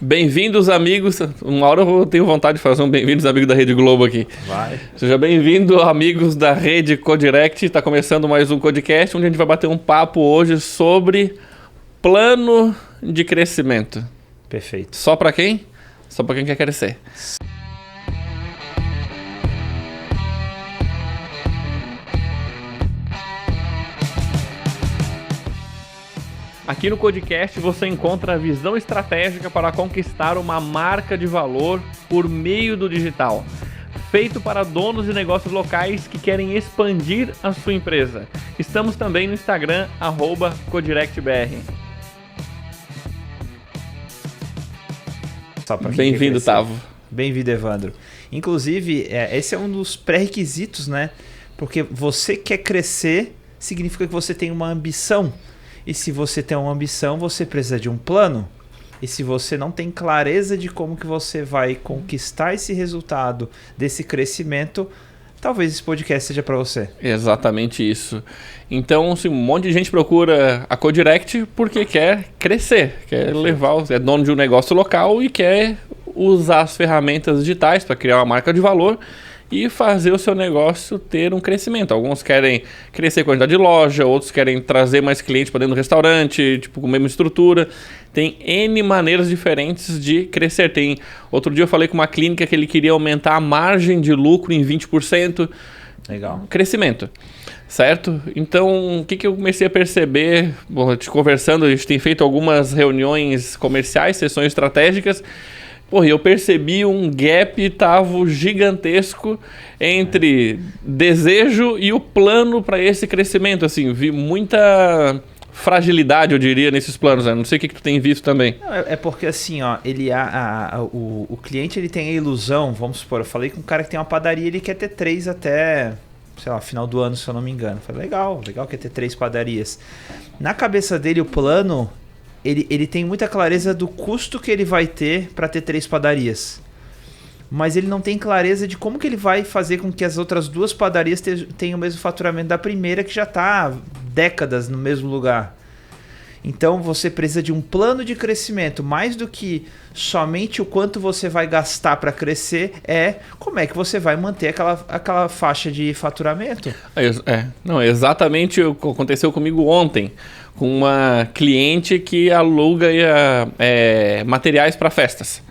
Bem-vindos, amigos. Uma hora eu tenho vontade de fazer um bem-vindos, amigos da Rede Globo aqui. Vai. Seja bem-vindo, amigos da Rede Codirect. Está começando mais um Codcast, onde a gente vai bater um papo hoje sobre plano de crescimento. Perfeito. Só para quem? Só para quem quer crescer. Aqui no Codcast você encontra a visão estratégica para conquistar uma marca de valor por meio do digital, feito para donos de negócios locais que querem expandir a sua empresa. Estamos também no Instagram, @CodirectBR. Bem-vindo, Tavo. Bem-vindo, Evandro. Inclusive, esse é um dos pré-requisitos, né? Porque você quer crescer, significa que você tem uma ambição. E se você tem uma ambição, você precisa de um plano. E se você não tem clareza de como que você vai conquistar esse resultado desse crescimento, talvez esse podcast seja para você. Exatamente isso. Então, assim, um monte de gente procura a Codirect porque quer crescer, quer levar, é dono de um negócio local e quer usar as ferramentas digitais para criar uma marca de valor e fazer o seu negócio ter um crescimento. Alguns querem crescer a quantidade de loja, outros querem trazer mais clientes para dentro do restaurante, tipo, com a mesma estrutura. Tem N maneiras diferentes de crescer. Outro dia eu falei com uma clínica que ele queria aumentar a margem de lucro em 20%. Legal. Crescimento, certo? Então, o que eu comecei a perceber, te conversando, a gente tem feito algumas reuniões comerciais, sessões estratégicas. Porra, eu percebi um gap gigantesco entre desejo e o plano para esse crescimento. Assim, vi muita fragilidade, eu diria, nesses planos. Né? Não sei o que tu tem visto também. É porque assim, ó, o cliente ele tem a ilusão, vamos supor, eu falei com um cara que tem uma padaria, ele quer ter 3 até, sei lá, final do ano, se eu não me engano. Eu falei, legal, quer ter 3 padarias. Na cabeça dele, o plano... Ele tem muita clareza do custo que ele vai ter para ter 3 padarias. Mas ele não tem clareza de como que ele vai fazer com que as outras 2 padarias tenham o mesmo faturamento da primeira, que já está há décadas no mesmo lugar. Então você precisa de um plano de crescimento, mais do que somente o quanto você vai gastar para crescer, como é que você vai manter aquela faixa de faturamento. Não, exatamente o que aconteceu comigo ontem, com uma cliente que aluga materiais para festas.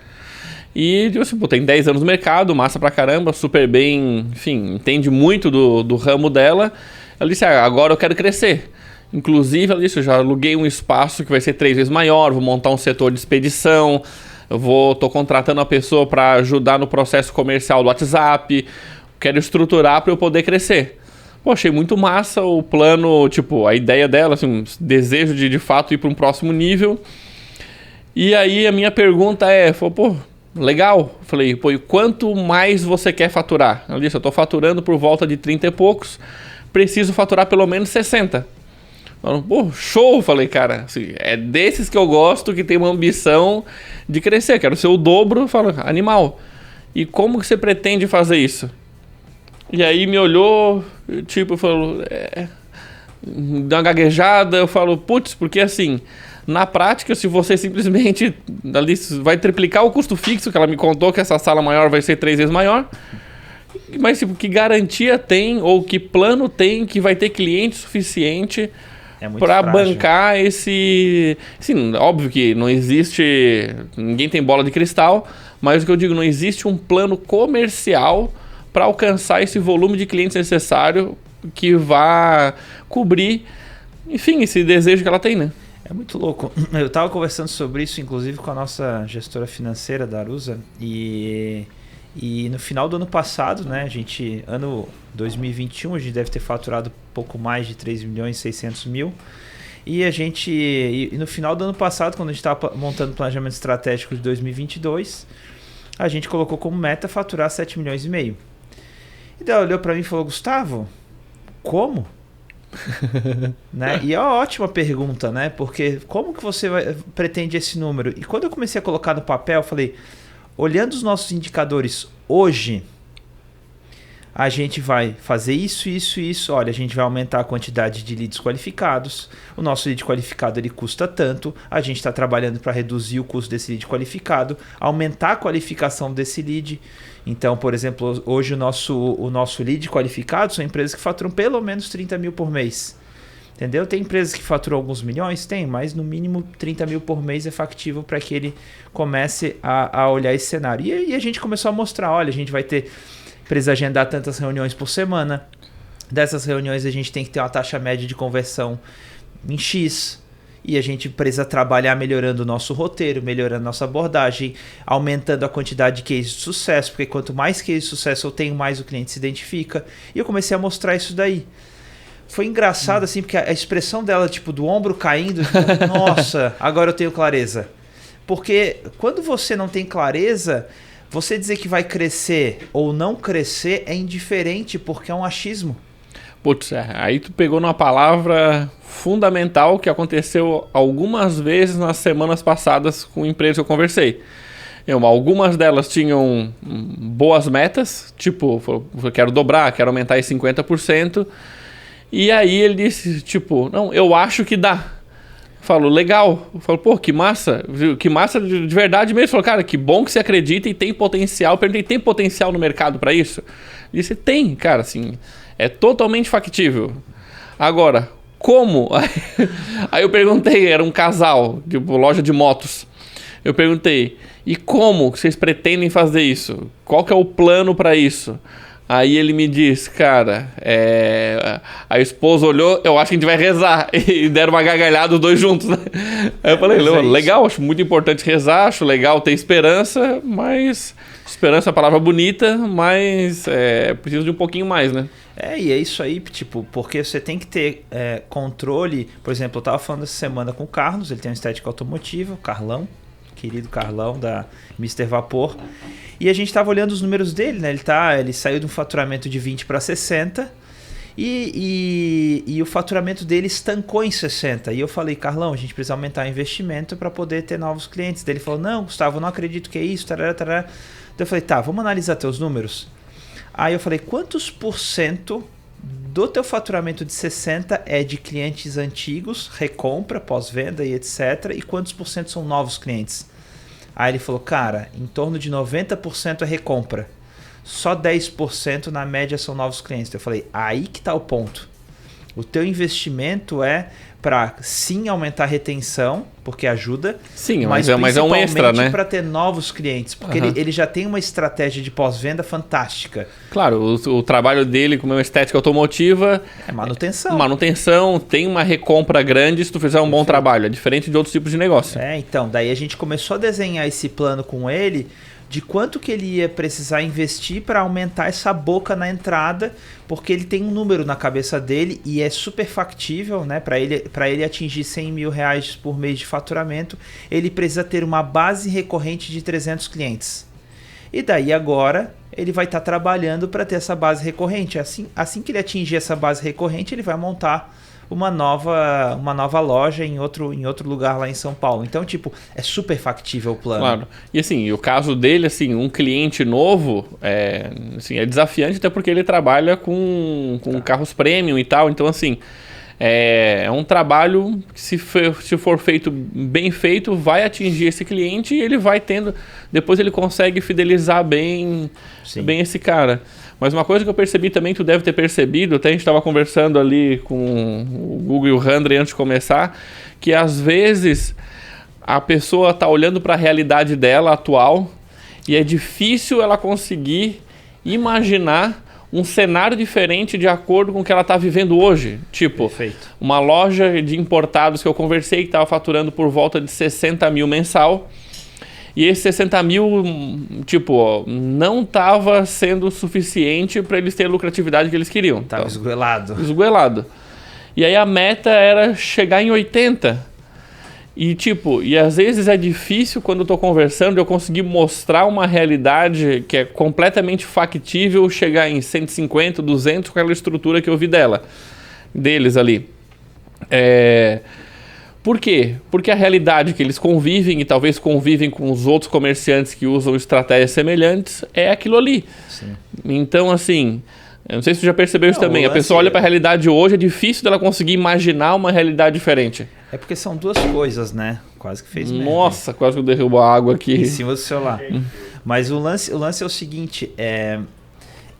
E eu assim, tem 10 anos no mercado, massa pra caramba, super bem, enfim, entende muito do ramo dela. Ela disse, agora eu quero crescer. Inclusive, ela disse, eu já aluguei um espaço que vai ser 3 vezes maior, vou montar um setor de expedição, tô contratando uma pessoa para ajudar no processo comercial do WhatsApp, quero estruturar para eu poder crescer. Pô, achei muito massa o plano, tipo, a ideia dela, assim, desejo de fato ir para um próximo nível. E aí a minha pergunta legal. Falei, e quanto mais você quer faturar? Ela disse, eu tô faturando por volta de 30 e poucos, preciso faturar pelo menos 60. Show! Falei, cara, assim, é desses que eu gosto, que tem uma ambição de crescer, quero ser o dobro. Falo, animal. E como que você pretende fazer isso? E aí me olhou, tipo, falou, deu uma gaguejada, eu falo, porque assim, na prática, se você simplesmente ali vai triplicar o custo fixo, que ela me contou que essa sala maior vai ser 3 vezes maior, mas tipo, que garantia tem, ou que plano tem que vai ter cliente suficiente para bancar esse... Assim, óbvio que não existe... Ninguém tem bola de cristal, mas o que eu digo, não existe um plano comercial para alcançar esse volume de clientes necessário que vá cobrir, enfim, esse desejo que ela tem, né? É muito louco. Eu estava conversando sobre isso, inclusive, com a nossa gestora financeira da Arusa, e no final do ano passado, né, ano 2021, a gente deve ter faturado pouco mais de 3.600.000. E no final do ano passado, quando a gente estava montando o planejamento estratégico de 2022, a gente colocou como meta faturar 7,5 milhões. E daí ela olhou para mim e falou, Gustavo, como? Né? E é uma ótima pergunta, né? Porque como que você pretende esse número? E quando eu comecei a colocar no papel, eu falei, olhando os nossos indicadores hoje, a gente vai fazer isso, isso e isso. Olha, a gente vai aumentar a quantidade de leads qualificados. O nosso lead qualificado ele custa tanto. A gente está trabalhando para reduzir o custo desse lead qualificado, aumentar a qualificação desse lead. Então, por exemplo, hoje o nosso lead qualificado são empresas que faturam pelo menos 30 mil por mês. Entendeu? Tem empresas que faturam alguns milhões? Tem, mas no mínimo 30 mil por mês é factível para que ele comece a olhar esse cenário. E a gente começou a mostrar, olha, a gente vai ter... precisa agendar tantas reuniões por semana. Dessas reuniões a gente tem que ter uma taxa média de conversão em X. E a gente precisa trabalhar melhorando o nosso roteiro, melhorando a nossa abordagem, aumentando a quantidade de cases de sucesso, porque quanto mais cases de sucesso eu tenho, mais o cliente se identifica. E eu comecei a mostrar isso daí. Foi engraçado assim, porque a expressão dela, tipo, do ombro caindo, nossa, agora eu tenho clareza. Porque quando você não tem clareza... Você dizer que vai crescer ou não crescer é indiferente, porque é um achismo. Putz, aí tu pegou numa palavra fundamental que aconteceu algumas vezes nas semanas passadas com empresas que eu conversei. Algumas delas tinham boas metas, tipo, eu quero dobrar, quero aumentar em 50%. E aí ele disse, tipo, não, eu acho que dá. Falo, legal. Falo, pô, que massa de verdade mesmo. Falou, cara, que bom que você acredita e tem potencial. Perguntei, tem potencial no mercado para isso? Ele disse, tem, cara, assim, é totalmente factível. Agora, como? Aí eu perguntei, era um casal, tipo, loja de motos. Eu perguntei, e como vocês pretendem fazer isso? Qual que é o plano para isso? Aí ele me disse, cara, a esposa olhou, eu acho que a gente vai rezar. E deram uma gargalhada os dois juntos, né? Aí eu falei, legal, acho muito importante rezar, acho legal ter esperança, mas esperança é uma palavra bonita, mas precisa de um pouquinho mais, né? E é isso aí, tipo, porque você tem que ter controle. Por exemplo, eu tava falando essa semana com o Carlos, ele tem uma estética automotiva, o Carlão, querido Carlão da Mr. Vapor. E a gente estava olhando os números dele, né? Ele saiu de um faturamento de 20 para 60 e o faturamento dele estancou em 60. E eu falei, Carlão, a gente precisa aumentar o investimento para poder ter novos clientes. Daí ele falou, não, Gustavo, eu não acredito que é isso. Tarará, tarará. Então eu falei, tá, vamos analisar teus números. Aí eu falei, quantos por cento do teu faturamento de 60 é de clientes antigos, recompra, pós-venda e etc. E quantos por cento são novos clientes? Aí ele falou, cara, em torno de 90% é recompra. Só 10% na média são novos clientes. Eu falei, aí que tá o ponto. O teu investimento é para sim aumentar a retenção, porque ajuda. Sim, mas é um extra, né? Para ter novos clientes, porque ele já tem uma estratégia de pós-venda fantástica. Claro, o trabalho dele como uma estética automotiva é manutenção. Manutenção, tem uma recompra grande se tu fizer um bom trabalho, é diferente de outros tipos de negócio. Então, daí a gente começou a desenhar esse plano com ele, de quanto que ele ia precisar investir para aumentar essa boca na entrada, porque ele tem um número na cabeça dele e é super factível, né? Para ele atingir 100 mil reais por mês de faturamento, ele precisa ter uma base recorrente de 300 clientes. E daí agora ele vai estar trabalhando para ter essa base recorrente. Assim que ele atingir essa base recorrente, ele vai montar uma nova loja em outro lugar lá em São Paulo. Então, tipo, é super factível o plano. Claro. E assim, o caso dele, assim, um cliente novo, é desafiante até porque ele trabalha com carros premium e tal. Então, assim, é um trabalho que se for feito bem feito, vai atingir esse cliente e ele vai tendo... Depois ele consegue fidelizar bem esse cara. Mas uma coisa que eu percebi também, tu deve ter percebido, até a gente estava conversando ali com o Google e o Handry antes de começar, que às vezes a pessoa está olhando para a realidade dela atual e é difícil ela conseguir imaginar um cenário diferente de acordo com o que ela está vivendo hoje. Tipo, perfeito. Uma loja de importados que eu conversei que estava faturando por volta de 60 mil mensal. E esse 60 mil, tipo, não estava sendo suficiente para eles terem a lucratividade que eles queriam. Estava esgoelado. Esgoelado. E aí a meta era chegar em 80. E tipo, e às vezes é difícil quando eu estou conversando eu conseguir mostrar uma realidade que é completamente factível chegar em 150, 200 com aquela estrutura que eu vi deles ali. Por quê? Porque a realidade que eles convivem e talvez convivem com os outros comerciantes que usam estratégias semelhantes é aquilo ali. Sim. Então, assim, Eu não sei se você já percebeu isso Não, também. o A pessoa lance olha para a realidade hoje, é difícil dela conseguir imaginar uma realidade diferente. É porque são duas coisas, né? Quase que fez merda. Nossa, quase que eu derrubo a água aqui. Em cima do celular. Mas o lance é o seguinte,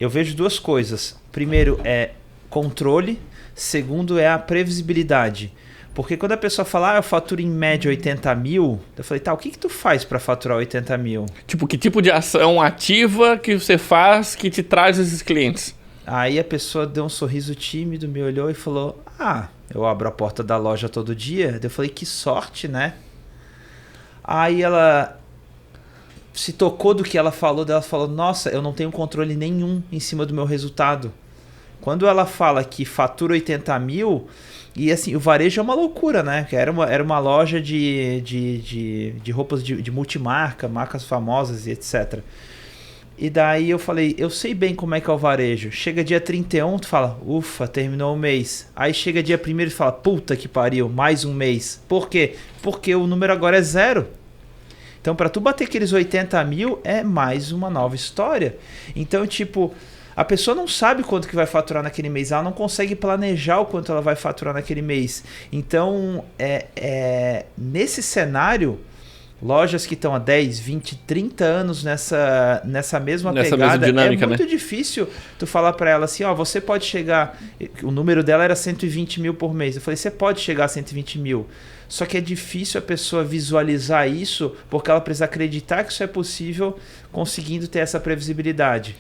eu vejo duas coisas. Primeiro é controle, segundo é a previsibilidade. Porque quando a pessoa fala, eu faturo em média 80 mil, eu falei, tá, o que tu faz para faturar 80 mil? Tipo, que tipo de ação ativa que você faz que te traz esses clientes? Aí a pessoa deu um sorriso tímido, me olhou e falou, eu abro a porta da loja todo dia. Eu falei, que sorte, né? Aí ela se tocou do que ela falou, nossa, eu não tenho controle nenhum em cima do meu resultado. Quando ela fala que fatura 80 mil, e assim, o varejo é uma loucura, né? Era uma loja de roupas de multimarca, marcas famosas e etc. E daí eu falei, eu sei bem como é que é o varejo. Chega dia 31, tu fala, ufa, terminou o mês. Aí chega dia 1º e tu fala, puta que pariu, mais um mês. Por quê? Porque o número agora é 0. Então, para tu bater aqueles 80 mil, é mais uma nova história. Então, tipo, a pessoa não sabe quanto que vai faturar naquele mês. Ela não consegue planejar o quanto ela vai faturar naquele mês. Então, nesse cenário, lojas que estão há 10, 20, 30 anos nessa mesma pegada, mesma dinâmica, é muito difícil tu falar para ela assim, você pode chegar... O número dela era 120 mil por mês. Eu falei, você pode chegar a 120 mil. Só que é difícil a pessoa visualizar isso, porque ela precisa acreditar que isso é possível, conseguindo ter essa previsibilidade.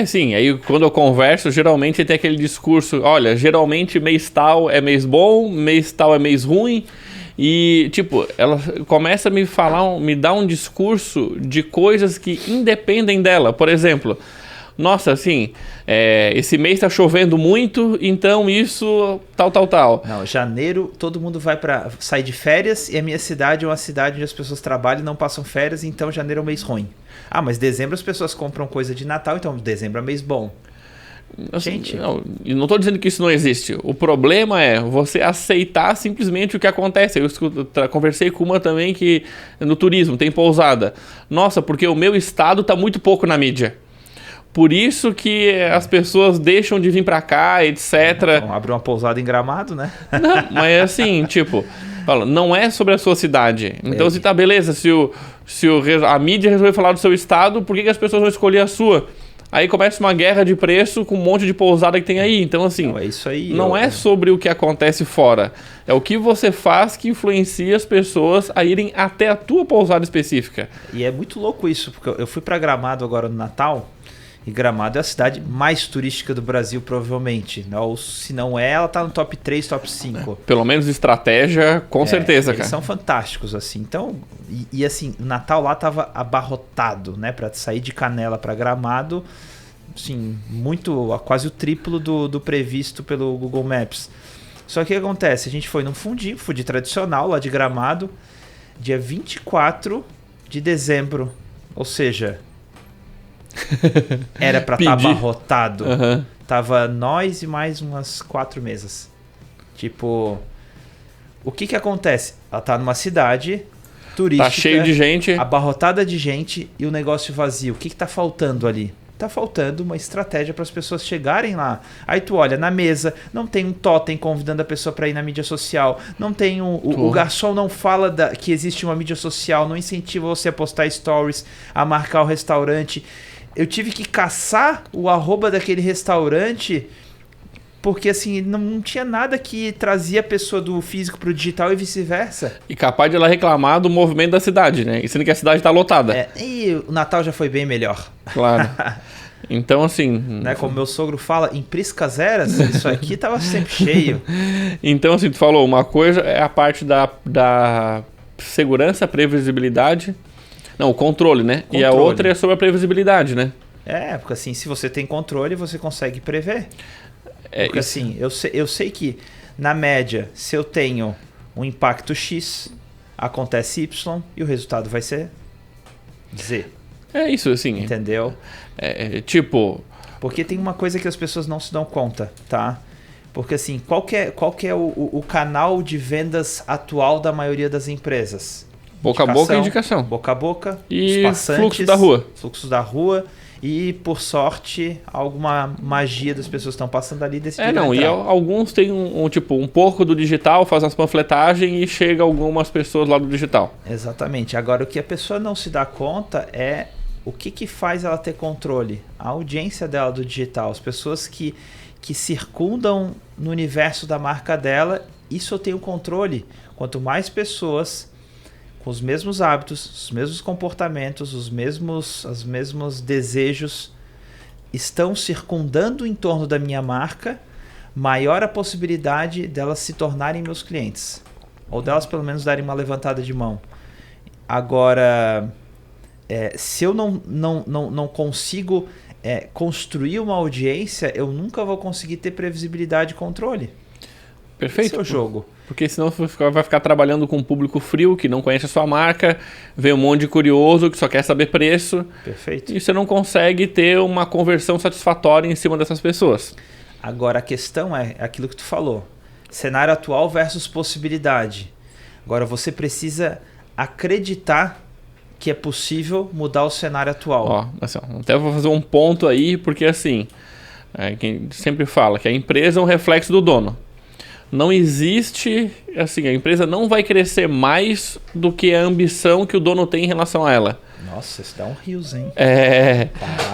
Sim, aí quando eu converso, geralmente tem aquele discurso, olha, geralmente mês tal é mês bom, mês tal é mês ruim, e tipo, ela começa a me dar um discurso de coisas que independem dela. Por exemplo, nossa, assim, esse mês tá chovendo muito, então isso, tal. Não, janeiro todo mundo sai de férias e a minha cidade é uma cidade onde as pessoas trabalham e não passam férias, então janeiro é um mês ruim. Mas dezembro as pessoas compram coisa de Natal, então dezembro é mês bom. Assim, Gente... Eu não estou dizendo que isso não existe. O problema é você aceitar simplesmente o que acontece. Eu conversei com uma também que no turismo tem pousada. Nossa, porque o meu estado está muito pouco na mídia. Por isso que as pessoas deixam de vir para cá, etc. Então, abre uma pousada em Gramado, né? Não, mas é assim, tipo, fala, não é sobre a sua cidade. Então, se tá beleza, se a mídia resolver falar do seu estado, por que as pessoas vão escolher a sua? Aí começa uma guerra de preço com um monte de pousada que tem aí. Então, assim, não, é isso aí, não é sobre o que acontece fora. É o que você faz que influencia as pessoas a irem até a tua pousada específica. E é muito louco isso, porque eu fui para Gramado agora no Natal, e Gramado é a cidade mais turística do Brasil, provavelmente. Ou se não é, ela tá no top 3, top 5. Pelo menos estratégia, com certeza, eles cara. São fantásticos, assim. Então, e assim, o Natal lá tava abarrotado, né? Pra sair de Canela para Gramado, assim, quase o triplo do previsto pelo Google Maps. Só que o que acontece? A gente foi num fundi tradicional lá de Gramado, dia 24 de dezembro. Ou seja... Era pra estar abarrotado. Uhum. Tava nós e mais umas 4 mesas. Tipo, o que acontece? Ela tá numa cidade turística, tá cheio de gente, abarrotada de gente e o negócio vazio. O que tá faltando ali? Tá faltando uma estratégia para as pessoas chegarem lá. Aí tu olha na mesa, não tem um totem convidando a pessoa para ir na mídia social, não tem o garçom não fala que existe uma mídia social, não incentiva você a postar stories, a marcar o restaurante. Eu tive que caçar o arroba daquele restaurante porque assim, não tinha nada que trazia a pessoa do físico pro digital e vice-versa. E capaz de ela reclamar do movimento da cidade, né? E sendo que a cidade tá lotada. E o Natal já foi bem melhor. Claro. Então, assim... Né, como meu sogro fala, em priscas eras, isso aqui tava sempre cheio. Então, assim, tu falou, uma coisa é a parte da segurança, previsibilidade... Não, o controle, né? Controle. E a outra é sobre a previsibilidade, né? Porque assim, se você tem controle, você consegue prever. Porque isso. Assim, eu sei que, na média, se eu tenho um impacto X, acontece Y e o resultado vai ser Z. É isso, assim. Entendeu? Tipo... Porque tem uma coisa que as pessoas não se dão conta, tá? Porque assim, qual que é o canal de vendas atual da maioria das empresas? Boca a boca e indicação. Boca a boca. E fluxo da rua. Fluxo da rua. E, por sorte, alguma magia das pessoas que estão passando ali decidiram e alguns têm um pouco do digital, fazem as panfletagens e chega algumas pessoas lá do digital. Exatamente. Agora, o que a pessoa não se dá conta é o que faz ela ter controle. A audiência dela do digital, as pessoas que circundam no universo da marca dela, isso eu tenho controle. Quanto mais pessoas com os mesmos hábitos, os mesmos comportamentos, os mesmos desejos estão circundando em torno da minha marca, maior a possibilidade delas se tornarem meus clientes. Ou delas pelo menos darem uma levantada de mão. Agora, se eu não consigo construir uma audiência, eu nunca vou conseguir ter previsibilidade e controle. Perfeito. Esse é o jogo. Porque senão você vai ficar trabalhando com um público frio que não conhece a sua marca, vê um monte de curioso que só quer saber preço. Perfeito. E você não consegue ter uma conversão satisfatória em cima dessas pessoas. Agora a questão é aquilo que tu falou. Cenário atual versus possibilidade. Agora você precisa acreditar que é possível mudar o cenário atual. Até vou fazer um ponto aí, porque assim, quem sempre fala que a empresa é um reflexo do dono. Não existe, assim, a empresa não vai crescer mais do que a ambição que o dono tem em relação a ela. Nossa, isso dá um rios, hein?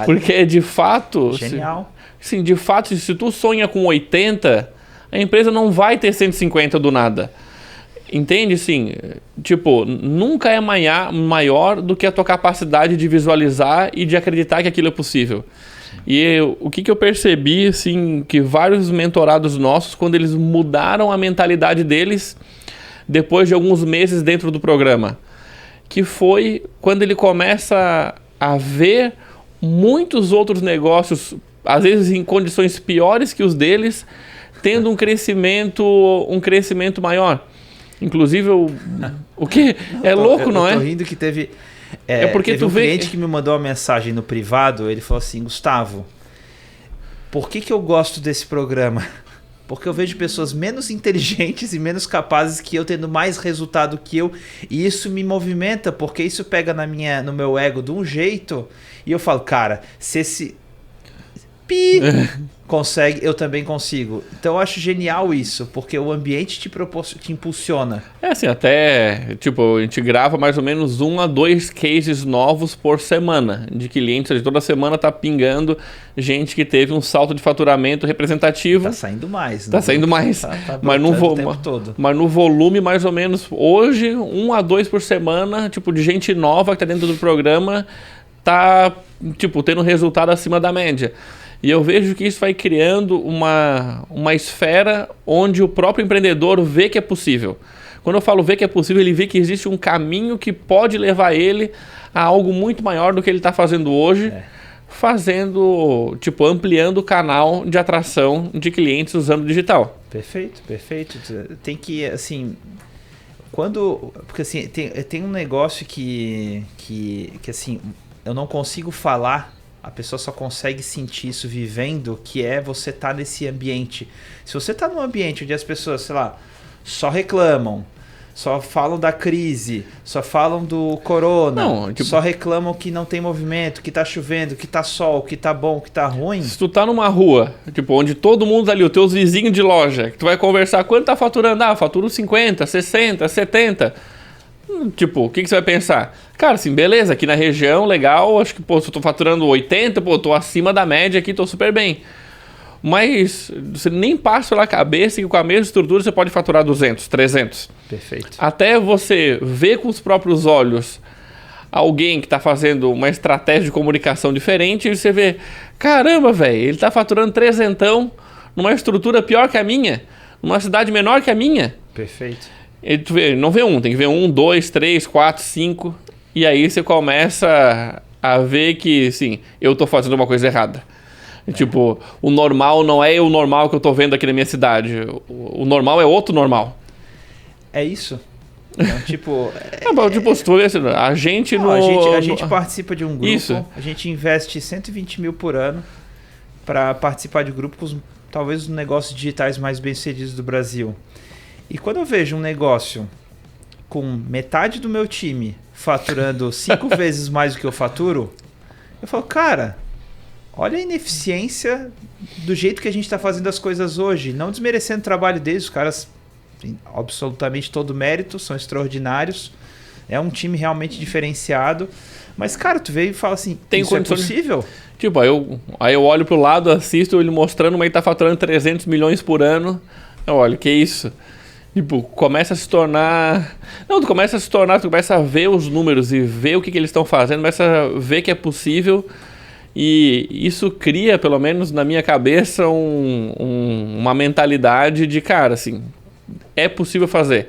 Porque de fato... Genial. Sim, de fato, se tu sonha com 80, a empresa não vai ter 150 do nada. Entende? Sim, tipo, nunca é maior do que a tua capacidade de visualizar e de acreditar que aquilo é possível. E o que eu percebi, assim, que vários mentorados nossos, quando eles mudaram a mentalidade deles, depois de alguns meses dentro do programa, que foi quando ele começa a ver muitos outros negócios, às vezes em condições piores que os deles, tendo um crescimento maior. Inclusive, o que é louco, não é? Eu tô rindo que teve... porque teve um cliente que me mandou uma mensagem no privado, ele falou assim: Gustavo, por que eu gosto desse programa? Porque eu vejo pessoas menos inteligentes e menos capazes que eu tendo mais resultado que eu, e isso me movimenta, porque isso pega no meu ego de um jeito, e eu falo, cara, se esse consegue, eu também consigo. Então eu acho genial isso, porque o ambiente te impulsiona. Assim, até, tipo, a gente grava mais ou menos 1 a 2 cases novos por semana, de clientes, toda semana tá pingando gente que teve um salto de faturamento representativo. Tá saindo mais. Tá saindo mais. Tá mas no volume, mais ou menos, hoje, 1 a 2 por semana, tipo, de gente nova que tá dentro do programa, tá, tipo, tendo resultado acima da média. E eu vejo que isso vai criando uma esfera onde o próprio empreendedor vê que é possível. Quando eu falo ver que é possível, ele vê que existe um caminho que pode levar ele a algo muito maior do que ele está fazendo hoje, ampliando o canal de atração de clientes usando o digital. Perfeito, perfeito. Tem que, assim... Porque assim, tem um negócio que assim, eu não consigo falar. A pessoa só consegue sentir isso vivendo, que é você estar nesse ambiente. Se você está num ambiente onde as pessoas, sei lá, só reclamam, só falam da crise, só falam do corona, só reclamam que não tem movimento, que tá chovendo, que tá sol, que tá bom, que tá ruim. Se tu tá numa rua, onde todo mundo ali, os teus vizinhos de loja, que tu vai conversar, quanto tá faturando? Faturo 50, 60, 70... o que você vai pensar? Cara, assim, beleza, aqui na região, legal, acho que, se eu tô faturando 80, tô acima da média aqui, tô super bem. Mas você nem passa pela cabeça que com a mesma estrutura você pode faturar 200, 300. Perfeito. Até você ver com os próprios olhos alguém que tá fazendo uma estratégia de comunicação diferente e você vê, caramba, velho, ele tá faturando 300 numa estrutura pior que a minha, numa cidade menor que a minha. Perfeito. Não vê tem que ver 1, 2, 3, 4, 5. E aí você começa a ver que, sim, eu tô fazendo uma coisa errada. O normal não é o normal que eu tô vendo aqui na minha cidade. O normal é outro normal. É isso. Então, a gente a gente participa de um grupo. Isso. A gente investe 120 mil por ano para participar de grupos, talvez os negócios digitais mais bem-sucedidos do Brasil. E quando eu vejo um negócio com metade do meu time faturando 5 vezes mais do que eu faturo, eu falo, cara, olha a ineficiência do jeito que a gente está fazendo as coisas hoje. Não desmerecendo o trabalho deles, os caras têm absolutamente todo mérito, são extraordinários. É um time realmente diferenciado. Mas, cara, tu veio e fala assim, isso é possível? Tipo, aí eu olho pro lado, assisto ele mostrando, mas ele tá faturando 300 milhões por ano. Eu olho, que isso? Tipo, começa a se tornar... Não, tu começa a ver os números e ver o que eles estão fazendo, começa a ver que é possível. E isso cria, pelo menos na minha cabeça, uma mentalidade de, cara, assim, é possível fazer.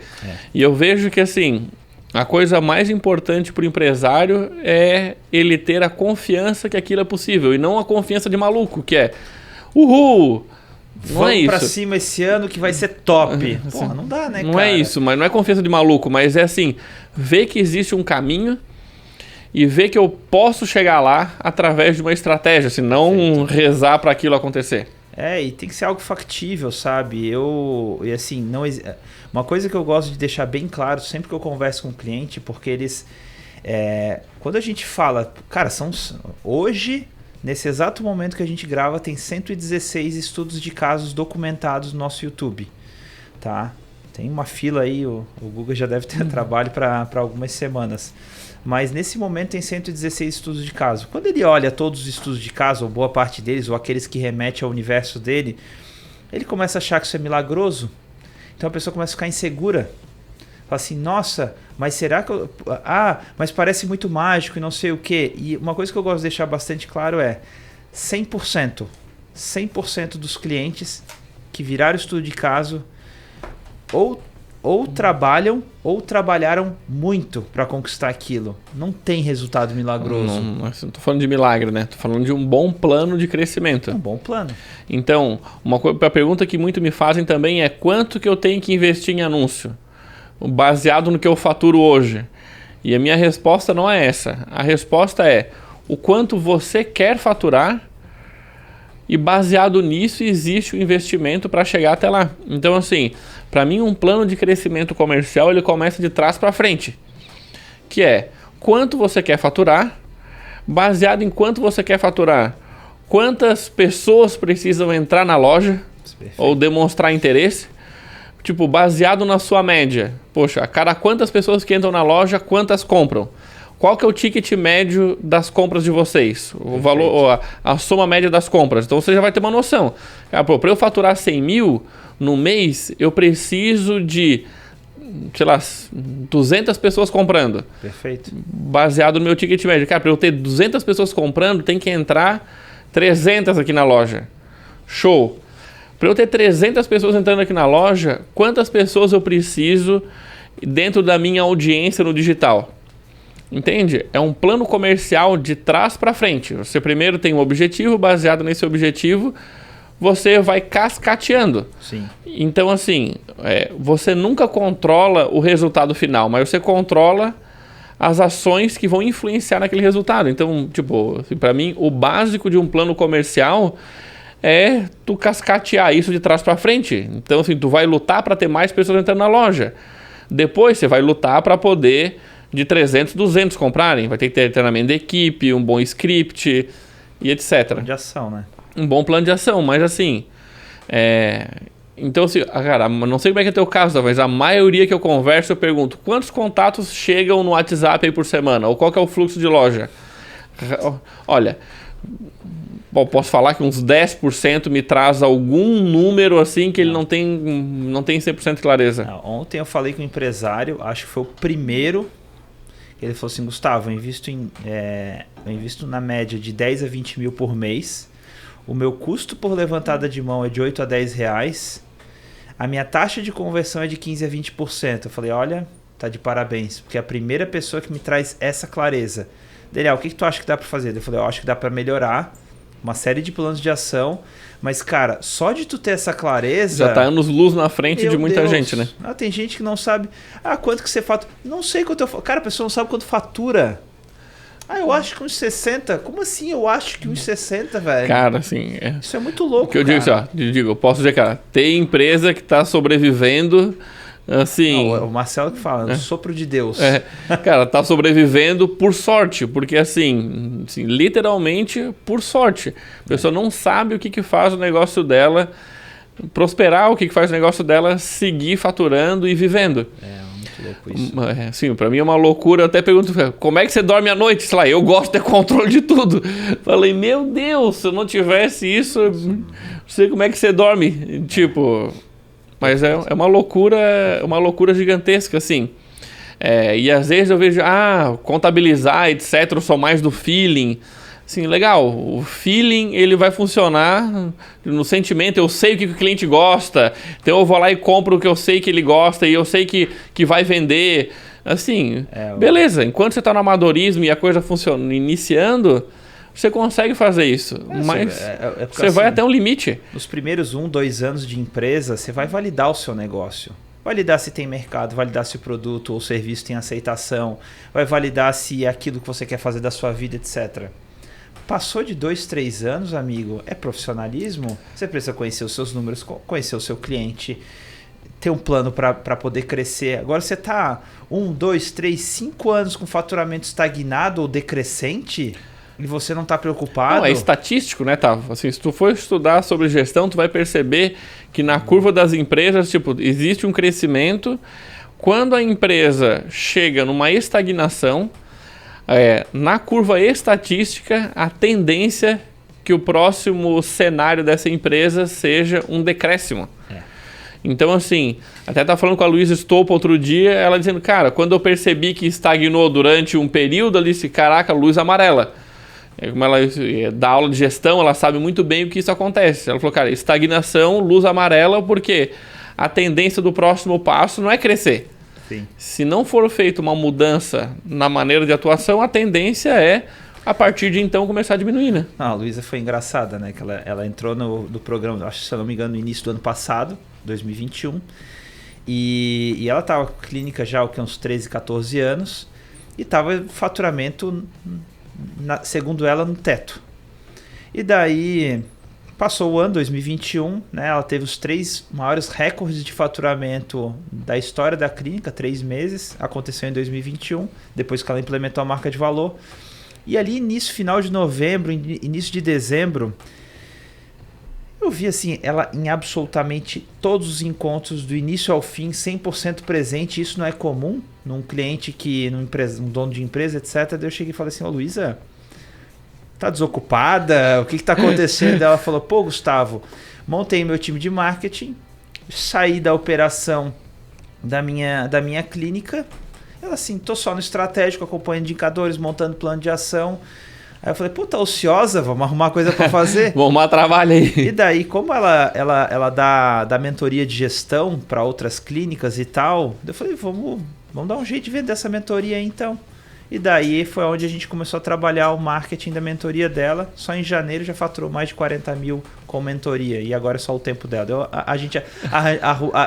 E eu vejo que, assim, a coisa mais importante para o empresário é ele ter a confiança que aquilo é possível. E não a confiança de maluco, que é, uhul! Não é isso. Vamos pra cima esse ano que vai ser top. Porra, não dá, né, cara? Não é isso, mas não é confiança de maluco, mas é assim, ver que existe um caminho e ver que eu posso chegar lá através de uma estratégia, assim, não rezar para aquilo acontecer. E tem que ser algo factível, sabe? E assim, não uma coisa que eu gosto de deixar bem claro sempre que eu converso com o cliente, porque eles... quando a gente fala... Cara, hoje... Nesse exato momento que a gente grava, tem 116 estudos de casos documentados no nosso YouTube. Tá? Tem uma fila aí, o Google já deve ter trabalho para algumas semanas. Mas nesse momento tem 116 estudos de caso. Quando ele olha todos os estudos de caso, ou boa parte deles, ou aqueles que remetem ao universo dele, ele começa a achar que isso é milagroso. Então a pessoa começa a ficar insegura. Fala assim, nossa, mas será que eu... mas parece muito mágico e não sei o quê. E uma coisa que eu gosto de deixar bastante claro é 100% dos clientes que viraram estudo de caso ou trabalham ou trabalharam muito para conquistar aquilo. Não tem resultado milagroso. Não tô falando de milagre, né? Tô falando de um bom plano de crescimento. Um bom plano. Então, a pergunta que muito me fazem também é quanto que eu tenho que investir em anúncio? Baseado no que eu faturo hoje. E a minha resposta não é essa. A resposta é o quanto você quer faturar e baseado nisso existe o investimento para chegar até lá. Então, assim, para mim um plano de crescimento comercial ele começa de trás para frente. Que é quanto você quer faturar, baseado em quanto você quer faturar, quantas pessoas precisam entrar na loja ou demonstrar interesse. Tipo, baseado na sua média. Poxa, a cada quantas pessoas que entram na loja, quantas compram? Qual que é o ticket médio das compras de vocês? O valor, a soma média das compras. Então você já vai ter uma noção. Para eu faturar 100 mil no mês, eu preciso de, sei lá, 200 pessoas comprando. Perfeito. Baseado no meu ticket médio. Cara, para eu ter 200 pessoas comprando, tem que entrar 300 aqui na loja. Show! Para eu ter 300 pessoas entrando aqui na loja, quantas pessoas eu preciso dentro da minha audiência no digital? Entende? É um plano comercial de trás para frente. Você primeiro tem um objetivo, baseado nesse objetivo, você vai cascateando. Sim. Então, assim, você nunca controla o resultado final, mas você controla as ações que vão influenciar naquele resultado. Então, tipo, assim, para mim, o básico de um plano comercial é tu cascatear isso de trás para frente. Então, assim, tu vai lutar para ter mais pessoas entrando na loja. Depois, você vai lutar para poder de 300, 200 comprarem. Vai ter que ter treinamento de equipe, um bom script e etc. Plano de ação, né? Um bom plano de ação, mas assim... Então, assim, cara, não sei como é que é o teu caso, mas a maioria que eu converso, eu pergunto, quantos contatos chegam no WhatsApp aí por semana? Ou qual que é o fluxo de loja? Olha... Bom, posso falar que uns 10% me traz algum número assim que ele não tem 100% de clareza. Ontem eu falei com um empresário, acho que foi o primeiro, ele falou assim, Gustavo, eu invisto na média de 10 a 20 mil por mês, o meu custo por levantada de mão é de 8 a 10 reais, a minha taxa de conversão é de 15 a 20%. Eu falei, olha, tá de parabéns, porque é a primeira pessoa que me traz essa clareza. Dele, o que tu acha que dá para fazer? Eu falei, eu acho que dá para melhorar, uma série de planos de ação, mas, cara, só de tu ter essa clareza... Já tá anos-luz na frente de muita gente, né? Tem gente que não sabe... quanto que você fatura? Não sei quanto eu... Cara, a pessoa não sabe quanto fatura. Eu acho que uns 60. Como assim eu acho que uns 60, velho? Cara, assim... Isso é muito louco, que eu digo assim, eu posso dizer, cara, tem empresa que tá sobrevivendo Assim... Não, o Marcelo que fala, o sopro de Deus. Cara, tá sobrevivendo por sorte, porque assim, literalmente por sorte. A pessoa não sabe o que faz o negócio dela prosperar, o que faz o negócio dela seguir faturando e vivendo. Muito louco isso. Sim, pra mim é uma loucura. Eu até pergunto, como é que você dorme à noite? Sei lá, eu gosto de ter controle de tudo. Falei, meu Deus, se eu não tivesse isso, eu não sei como é que você dorme. Tipo... Mas é uma loucura gigantesca, assim. E às vezes eu vejo, contabilizar, etc, eu sou mais do feeling. Assim, legal, o feeling ele vai funcionar no sentimento, eu sei o que o cliente gosta, então eu vou lá e compro o que eu sei que ele gosta e eu sei que vai vender. Assim, beleza, enquanto você está no amadorismo e a coisa funciona, iniciando... Você consegue fazer isso, mas você vai até um limite. Nos primeiros 1, 2 anos de empresa, você vai validar o seu negócio. Validar se tem mercado, validar se o produto ou serviço tem aceitação, vai validar se é aquilo que você quer fazer da sua vida, etc. Passou de 2, 3 anos, amigo, é profissionalismo. Você precisa conhecer os seus números, conhecer o seu cliente, ter um plano para poder crescer. Agora você está 1, 2, 3, 5 anos com faturamento estagnado ou decrescente... E você não está preocupado? Não, é estatístico, né, Tavo? Assim, se tu for estudar sobre gestão, tu vai perceber que na curva das empresas, tipo, existe um crescimento. Quando a empresa chega numa estagnação, na curva estatística, a tendência que o próximo cenário dessa empresa seja um decréscimo. Então, assim, até tá falando com a Luísa Stolpa outro dia, ela dizendo, cara, quando eu percebi que estagnou durante um período, ali, caraca, luz amarela. Como ela dá aula de gestão, ela sabe muito bem o que isso acontece. Ela falou, cara, estagnação, luz amarela, porque a tendência do próximo passo não é crescer. Sim. Se não for feita uma mudança na maneira de atuação, a tendência é, a partir de então, começar a diminuir, né? A Luísa foi engraçada, né? Que ela entrou no programa, acho que se eu não me engano, no início do ano passado, 2021. E ela estava com clínica já há uns 13, 14 anos. E estava faturamento... segundo ela, no teto. E daí passou o ano 2021, né? Ela teve os 3 maiores recordes de faturamento da história da clínica, 3 meses, aconteceu em 2021, depois que ela implementou a marca de valor. E ali início, final de novembro, início de dezembro, eu vi assim, ela em absolutamente todos os encontros, do início ao fim, 100% presente. Isso não é comum num cliente um dono de empresa, etc. Daí eu cheguei e falei assim, Luísa, tá desocupada? O que tá acontecendo? Ela falou, pô, Gustavo, montei meu time de marketing, saí da operação da minha clínica. Ela assim, tô só no estratégico, acompanhando indicadores, montando plano de ação. Aí eu falei, pô, tá ociosa, vamos arrumar coisa para fazer. Vamos arrumar trabalho aí. E daí, como ela dá mentoria de gestão para outras clínicas e tal, eu falei, vamos dar um jeito de vender essa mentoria aí, então. E daí foi onde a gente começou a trabalhar o marketing da mentoria dela. Só em janeiro já faturou mais de 40 mil com mentoria. E agora é só o tempo dela. A gente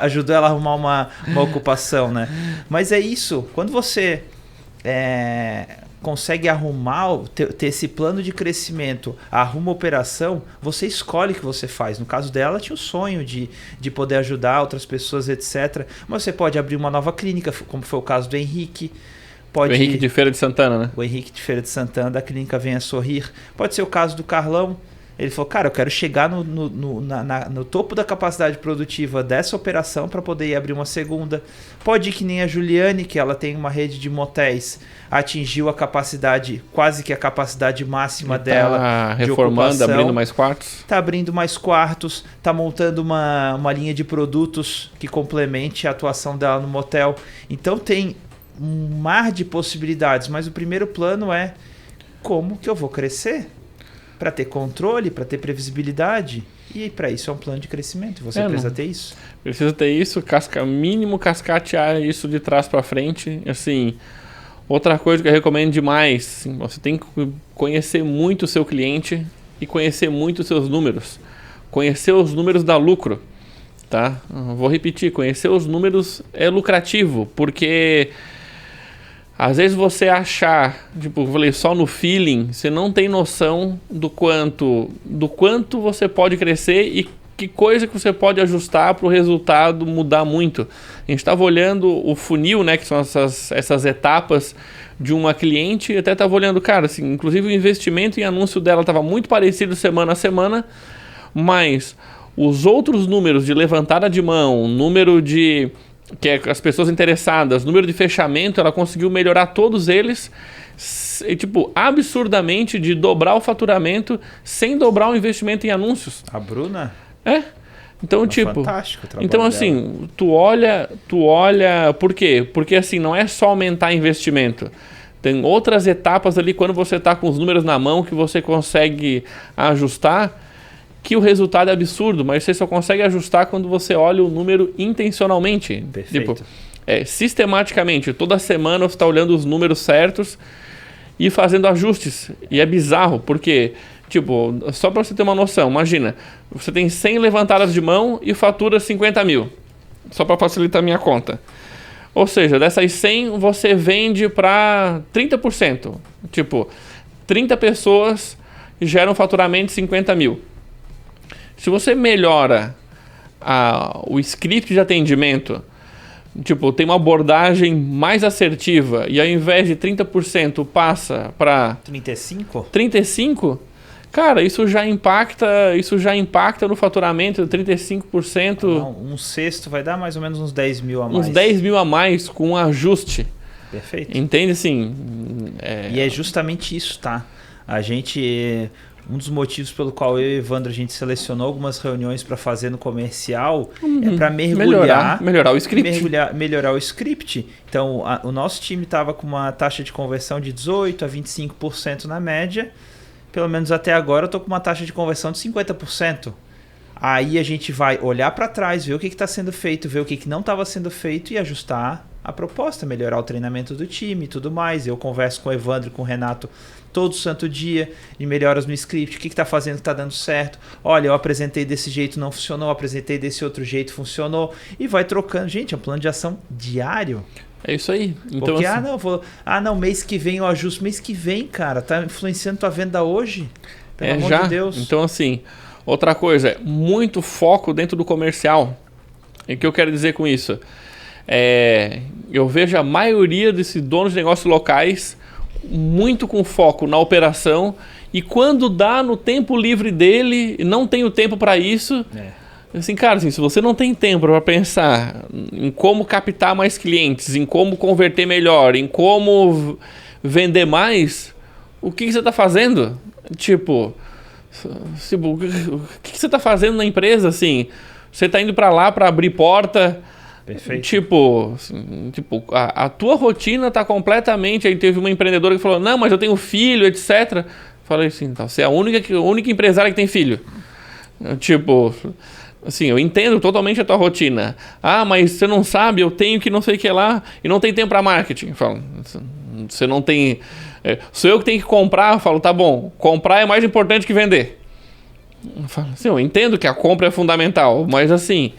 ajudou ela a arrumar uma ocupação, né? Mas é isso. Quando você consegue arrumar, ter esse plano de crescimento, arruma a operação, você escolhe o que você faz. No caso dela, ela tinha o sonho de poder ajudar outras pessoas, etc. Mas você pode abrir uma nova clínica, como foi o caso do Henrique. O Henrique de Feira de Santana, né? O Henrique de Feira de Santana, da clínica Venha Sorrir. Pode ser o caso do Carlão. Ele falou, cara, eu quero chegar no topo da capacidade produtiva dessa operação para poder ir abrir uma segunda. Pode ir que nem a Juliane, que ela tem uma rede de motéis, atingiu a capacidade, quase que a capacidade máxima dela. Reformando, abrindo mais quartos. Está abrindo mais quartos, está montando uma linha de produtos que complemente a atuação dela no motel. Então tem um mar de possibilidades, mas o primeiro plano é como que eu vou crescer? Para ter controle, para ter previsibilidade. E para isso é um plano de crescimento. Você precisa ter isso. Precisa ter isso, mínimo cascatear isso de trás para frente. Assim, outra coisa que eu recomendo demais, assim, você tem que conhecer muito o seu cliente e conhecer muito os seus números. Conhecer os números dá lucro, tá? Vou repetir, conhecer os números é lucrativo, porque às vezes você achar, tipo, eu falei, só no feeling, você não tem noção do quanto você pode crescer e que coisa que você pode ajustar para o resultado mudar muito. A gente estava olhando o funil, né, que são essas etapas de uma cliente, e até estava olhando, cara, assim, inclusive o investimento em anúncio dela estava muito parecido semana a semana, mas os outros números de levantada de mão, número de que é as pessoas interessadas, número de fechamento, ela conseguiu melhorar todos eles, tipo, absurdamente, de dobrar o faturamento sem dobrar o investimento em anúncios. A Bruna? É. Então, tipo, fantástico o trabalho então assim, dela. tu olha, por quê? Porque assim, não é só aumentar investimento. Tem outras etapas ali quando você está com os números na mão que você consegue ajustar, que o resultado é absurdo, mas você só consegue ajustar quando você olha o número intencionalmente. Perfeito. Tipo, sistematicamente, toda semana você está olhando os números certos e fazendo ajustes. E é bizarro, porque, tipo, só para você ter uma noção, imagina, você tem 100 levantadas de mão e fatura 50 mil, só para facilitar a minha conta. Ou seja, dessas 100 você vende para 30%. Tipo, 30 pessoas geram faturamento de 50 mil. Se você melhora o script de atendimento, tipo, tem uma abordagem mais assertiva e ao invés de 30% passa para 35%, cara, isso já impacta no faturamento de 35%. Não, um sexto vai dar mais ou menos uns 10 mil a mais. Uns 10 mil a mais com um ajuste. Perfeito. Entende, assim? E é justamente isso, tá? A gente... Um dos motivos pelo qual eu e o Evandro a gente selecionou algumas reuniões para fazer no comercial é para melhorar o script. Melhorar o script. Então, o nosso time estava com uma taxa de conversão de 18% a 25% na média. Pelo menos até agora eu estou com uma taxa de conversão de 50%. Aí a gente vai olhar para trás, ver o que está sendo feito, ver o que não estava sendo feito e ajustar a proposta, melhorar o treinamento do time e tudo mais. Eu converso com o Evandro e com o Renato todo santo dia e melhoras no script, o que está fazendo que está dando certo. Olha, eu apresentei desse jeito, não funcionou, apresentei desse outro jeito, funcionou. E vai trocando. Gente, é um plano de ação diário. É isso aí. Então, porque, assim, mês que vem eu ajusto. Mês que vem, cara, tá influenciando tua venda hoje? Pelo amor de Deus. Então, assim, outra coisa, muito foco dentro do comercial. E o que eu quero dizer com isso? Eu vejo a maioria desses donos de negócios locais muito com foco na operação e quando dá no tempo livre dele, não tem o tempo para isso. Assim, cara, assim, se você não tem tempo para pensar em como captar mais clientes, em como converter melhor, em como vender mais, o que você está fazendo? Tipo, o que você está fazendo na empresa? Assim, você está indo para lá para abrir porta. Perfeito. Tipo a tua rotina tá completamente... Aí teve uma empreendedora que falou, não, mas eu tenho filho, etc. Falei assim, então, você é a única empresária que tem filho. Tipo, assim, eu entendo totalmente a tua rotina. Ah, mas você não sabe, eu tenho que não sei o que lá e não tem tempo para marketing. Eu falo, você não tem... sou eu que tenho que comprar. Eu falo, tá bom, comprar é mais importante que vender. Eu falo, assim, eu entendo que a compra é fundamental, mas assim...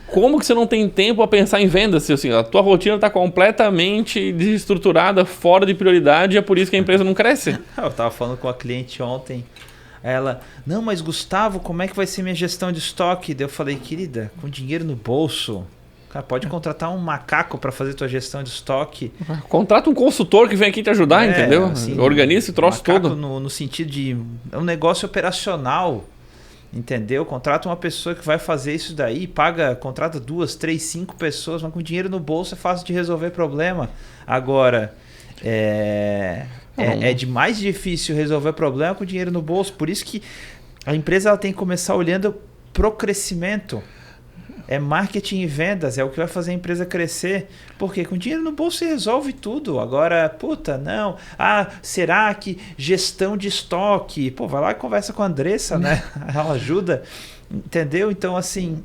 Como que você não tem tempo a pensar em vendas? Assim, a tua rotina está completamente desestruturada, fora de prioridade, e é por isso que a empresa não cresce. Eu estava falando com a cliente ontem, ela, não, mas Gustavo, como é que vai ser minha gestão de estoque? Daí eu falei, querida, com dinheiro no bolso, cara, pode contratar um macaco para fazer tua gestão de estoque. Contrata um consultor que vem aqui te ajudar, entendeu? Assim, organiza esse troço todo. No sentido de um negócio operacional. Entendeu? Contrata uma pessoa que vai fazer isso daí, contrata 2, 3, 5 pessoas, mas com dinheiro no bolso é fácil de resolver problema. Agora, é mais difícil resolver problema com dinheiro no bolso. Por isso que a empresa ela tem que começar olhando pro crescimento. É marketing e vendas, é o que vai fazer a empresa crescer. Porque com dinheiro no bolso você resolve tudo. Agora, não. Ah, será que gestão de estoque? Pô, vai lá e conversa com a Andressa, né? Ela ajuda. Entendeu? Então, assim...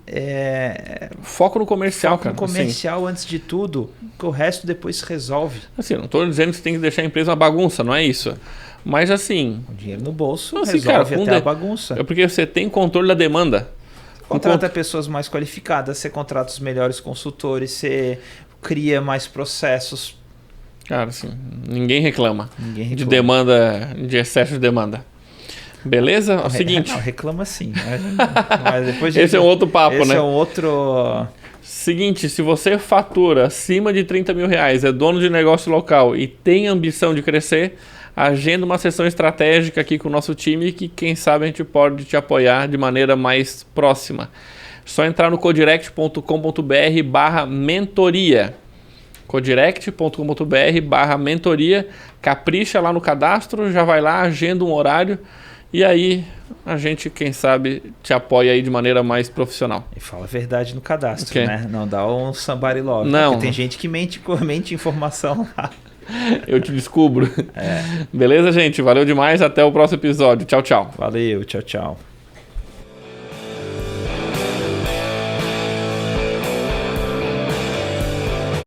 Foco no comercial, cara. Foco no comercial assim, antes de tudo, que o resto depois se resolve. Assim, não estou dizendo que você tem que deixar a empresa uma bagunça, não é isso. Mas assim... Com dinheiro no bolso, assim, resolve cara, até a bagunça. É porque você tem controle da demanda. Contrata pessoas mais qualificadas, você contrata os melhores consultores, você cria mais processos. Cara, assim, ninguém reclama de demanda, de excesso de demanda. Beleza? É o seguinte. Não, reclama sim. Mas depois Esse é um outro papo, né? Esse é um outro... Seguinte, se você fatura acima de 30 mil reais, é dono de negócio local e tem ambição de crescer, agenda uma sessão estratégica aqui com o nosso time que quem sabe a gente pode te apoiar de maneira mais próxima. Só entrar no codirect.com.br/mentoria. codirect.com.br/mentoria. Capricha lá no cadastro, já vai lá, agenda um horário e aí a gente, quem sabe, te apoia aí de maneira mais profissional. E fala a verdade no cadastro, Okay. né? Não dá um somebody love. Não. Porque tem gente que mente informação lá. Eu te descubro. Beleza, gente? Valeu demais. Até o próximo episódio. Tchau, tchau. Valeu, tchau, tchau.